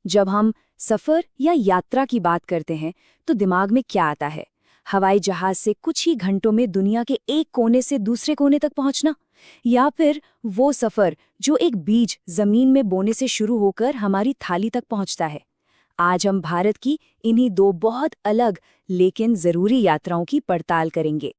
जब हम सफ़र या यात्रा की बात करते हैं तो दिमाग में क्या आता है? हवाई जहाज से कुछ ही घंटों में दुनिया के एक कोने से दूसरे कोने तक पहुंचना, या फिर वो सफ़र जो एक बीज जमीन में बोने से शुरू होकर हमारी थाली तक पहुंचता है। आज हम भारत की इन्हीं दो बहुत अलग लेकिन ज़रूरी यात्राओं की पड़ताल करेंगे।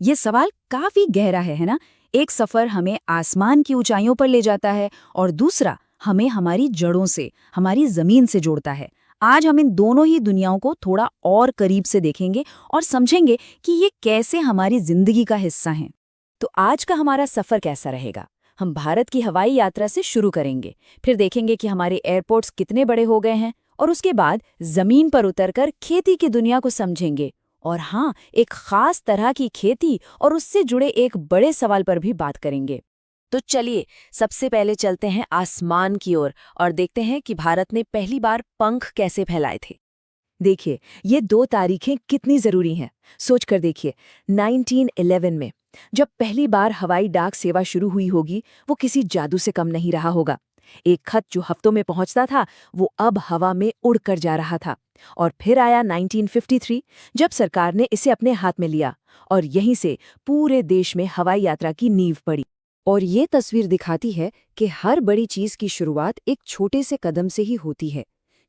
ये सवाल काफ़ी गहरा है ना? एक सफ़र हमें आसमान की ऊंचाइयों पर ले जाता है और दूसरा हमें हमारी जड़ों से, हमारी ज़मीन से जोड़ता है। आज हम इन दोनों ही दुनियाओं को थोड़ा और करीब से देखेंगे और समझेंगे कि ये कैसे हमारी ज़िंदगी का हिस्सा हैं। तो आज का हमारा सफ़र कैसा रहेगा? हम भारत की हवाई यात्रा से शुरू करेंगे, फिर देखेंगे कि हमारे एयरपोर्ट्स कितने बड़े हो गए हैं, और उसके बाद ज़मीन पर उतरकर खेती की दुनिया को समझेंगे। और हाँ, एक ख़ास तरह की खेती और उससे जुड़े एक बड़े सवाल पर भी बात करेंगे। तो चलिए, सबसे पहले चलते हैं आसमान की ओर और देखते हैं कि भारत ने पहली बार पंख कैसे फैलाए थे। देखिए, ये दो तारीखें कितनी ज़रूरी हैं। सोच कर देखिए, 1911 में जब पहली बार हवाई डाक सेवा शुरू हुई होगी, वो किसी जादू से कम नहीं रहा होगा। एक खत जो हफ्तों में पहुंचता था, वो अब हवा में उड़कर जा रहा था। और फिर आया 1953, जब सरकार ने इसे अपने हाथ में लिया और यहीं से पूरे देश में हवाई यात्रा की नींव पड़ी। और ये तस्वीर दिखाती है कि हर बड़ी चीज़ की शुरुआत एक छोटे से कदम से ही होती है।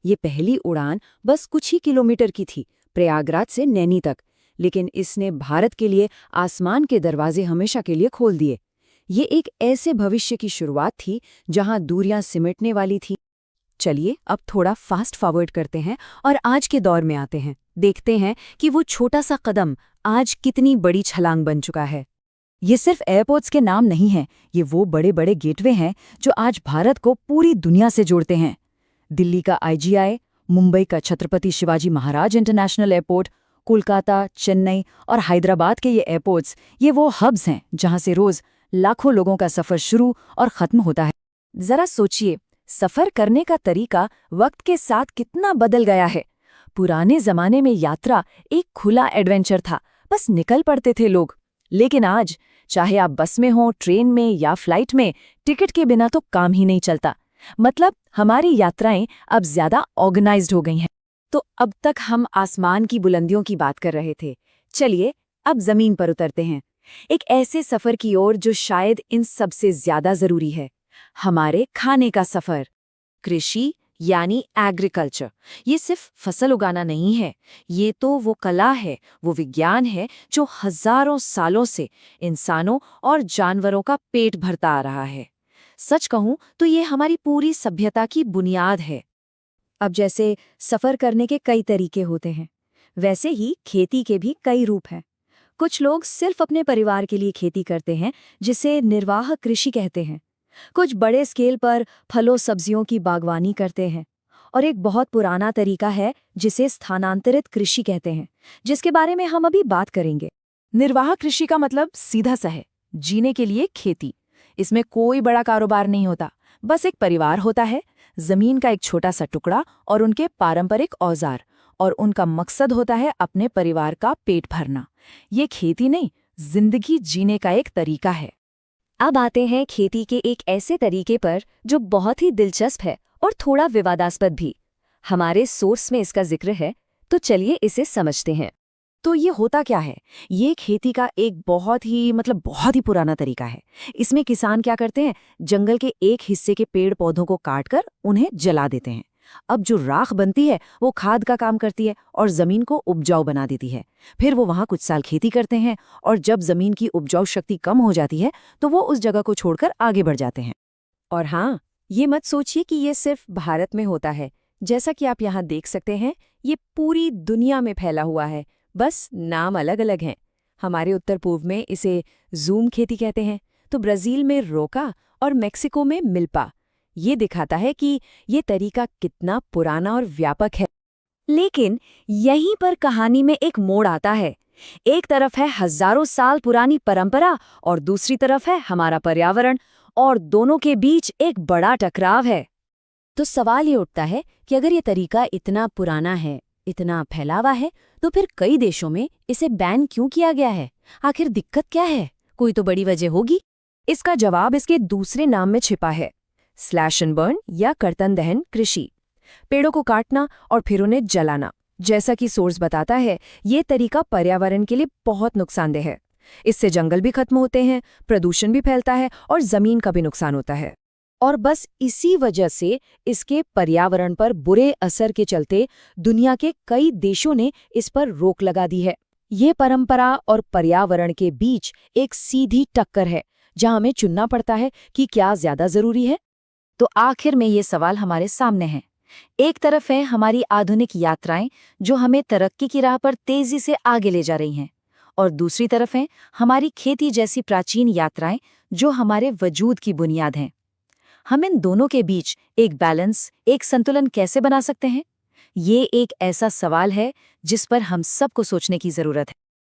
ये पहली उड़ान बस कुछ ही किलोमीटर की थी, प्रयागराज से नैनी तक, लेकिन इसने भारत के लिए आसमान के दरवाजे हमेशा के लिए खोल दिए। ये एक ऐसे भविष्य की शुरुआत थी जहां दूरियां सिमटने वाली थी। चलिए, अब थोड़ा फास्ट फॉरवर्ड करते हैं और आज के दौर में आते हैं। देखते हैं कि वो छोटा सा कदम आज कितनी बड़ी छलांग बन चुका है। ये सिर्फ एयरपोर्ट्स के नाम नहीं हैं, ये वो बड़े बड़े गेटवे हैं जो आज भारत को पूरी दुनिया से जोड़ते हैं। दिल्ली का IGI, मुंबई का छत्रपति शिवाजी महाराज इंटरनेशनल एयरपोर्ट, कोलकाता, चेन्नई और हैदराबाद के ये एयरपोर्ट्स, ये वो हब्स हैं जहां से रोज लाखों लोगों का सफर शुरू और खत्म होता है। जरा सोचिए, सफर करने का तरीका वक्त के साथ कितना बदल गया है। पुराने जमाने में यात्रा एक खुला एडवेंचर था, बस निकल पड़ते थे लोग। लेकिन आज चाहे आप बस में हो, ट्रेन में या फ्लाइट में, टिकट के बिना तो काम ही नहीं चलता। मतलब हमारी यात्राएं अब ज्यादा ऑर्गेनाइज्ड हो गई हैं। तो अब तक हम आसमान की बुलंदियों की बात कर रहे थे। चलिए, अब जमीन पर उतरते हैं, एक ऐसे सफर की ओर जो शायद इन सबसे ज्यादा जरूरी है, हमारे खाने का सफर। कृषि यानी एग्रीकल्चर। ये सिर्फ फसल उगाना नहीं है, ये तो वो कला है, वो विज्ञान है जो हजारों सालों से इंसानों और जानवरों का पेट भरता आ रहा है। सच कहूं तो ये हमारी पूरी सभ्यता की बुनियाद है। अब जैसे सफर करने के कई तरीके होते हैं, वैसे ही खेती के भी कई रूप हैं। कुछ लोग सिर्फ अपने परिवार के लिए खेती करते हैं, जिसे निर्वाह कृषि कहते हैं। कुछ बड़े स्केल पर फलों सब्जियों की बागवानी करते हैं। और एक बहुत पुराना तरीका है जिसे स्थानांतरित कृषि कहते हैं, जिसके बारे में हम अभी बात करेंगे। निर्वाह कृषि का मतलब सीधा सा है, जीने के लिए खेती। इसमें कोई बड़ा कारोबार नहीं होता, बस एक परिवार होता है, जमीन का एक छोटा सा टुकड़ा और उनके पारंपरिक औजार, और उनका मकसद होता है अपने परिवार का पेट भरना। ये खेती नहीं, जिंदगी जीने का एक तरीका है। अब आते हैं खेती के एक ऐसे तरीके पर जो बहुत ही दिलचस्प है और थोड़ा विवादास्पद भी। हमारे सोर्स में इसका जिक्र है, तो चलिए इसे समझते हैं। तो ये होता क्या है? ये खेती का एक बहुत ही पुराना तरीका है। इसमें किसान क्या करते हैं, जंगल के एक हिस्से के पेड़ पौधों को काटकर उन्हें जला देते हैं। अब जो राख बनती है वो खाद का काम करती है और जमीन को उपजाऊ बना देती है। फिर वो वहां कुछ साल खेती करते हैं और जब जमीन की उपजाऊ शक्ति कम हो जाती है तो वो उस जगह को छोड़कर आगे बढ़ जाते हैं। और हाँ, ये मत सोचिए कि ये सिर्फ भारत में होता है। जैसा कि आप यहाँ देख सकते हैं, ये पूरी दुनिया में फैला हुआ है, बस नाम अलग अलग हैं। हमारे उत्तर पूर्व में इसे जूम खेती कहते हैं, तो ब्राजील में रोका और मेक्सिको में मिल्पा। ये दिखाता है कि ये तरीका कितना पुराना और व्यापक है। लेकिन यहीं पर कहानी में एक मोड़ आता है। एक तरफ है हजारों साल पुरानी परंपरा और दूसरी तरफ है हमारा पर्यावरण, और दोनों के बीच एक बड़ा टकराव है। तो सवाल ये उठता है कि अगर ये तरीका इतना पुराना है, इतना फैला हुआ है, तो फिर कई देशों में इसे बैन क्यों किया गया है? आखिर दिक्कत क्या है? कोई तो बड़ी वजह होगी। इसका जवाब इसके दूसरे नाम में छिपा है, स्लैश एंड बर्न या कर्तन दहन कृषि। पेड़ों को काटना और फिर उन्हें जलाना। जैसा कि सोर्स बताता है, ये तरीका पर्यावरण के लिए बहुत नुकसानदेह है। इससे जंगल भी खत्म होते हैं, प्रदूषण भी फैलता है और जमीन का भी नुकसान होता है। और बस इसी वजह से इसके पर्यावरण पर बुरे असर के चलते दुनिया के कई देशों ने इस पर रोक लगा दी है। ये परंपरा और पर्यावरण के बीच एक सीधी टक्कर है, जहां हमें चुनना पड़ता है कि क्या ज्यादा जरूरी है। तो आखिर में ये सवाल हमारे सामने है। एक तरफ है हमारी आधुनिक यात्राएं जो हमें तरक्की की राह पर तेजी से आगे ले जा रही हैं, और दूसरी तरफ है हमारी खेती जैसी प्राचीन यात्राएं जो हमारे वजूद की बुनियाद हैं। हम इन दोनों के बीच एक बैलेंस, एक संतुलन कैसे बना सकते हैं? ये एक ऐसा सवाल है जिस पर हम सबको सोचने की जरूरत है।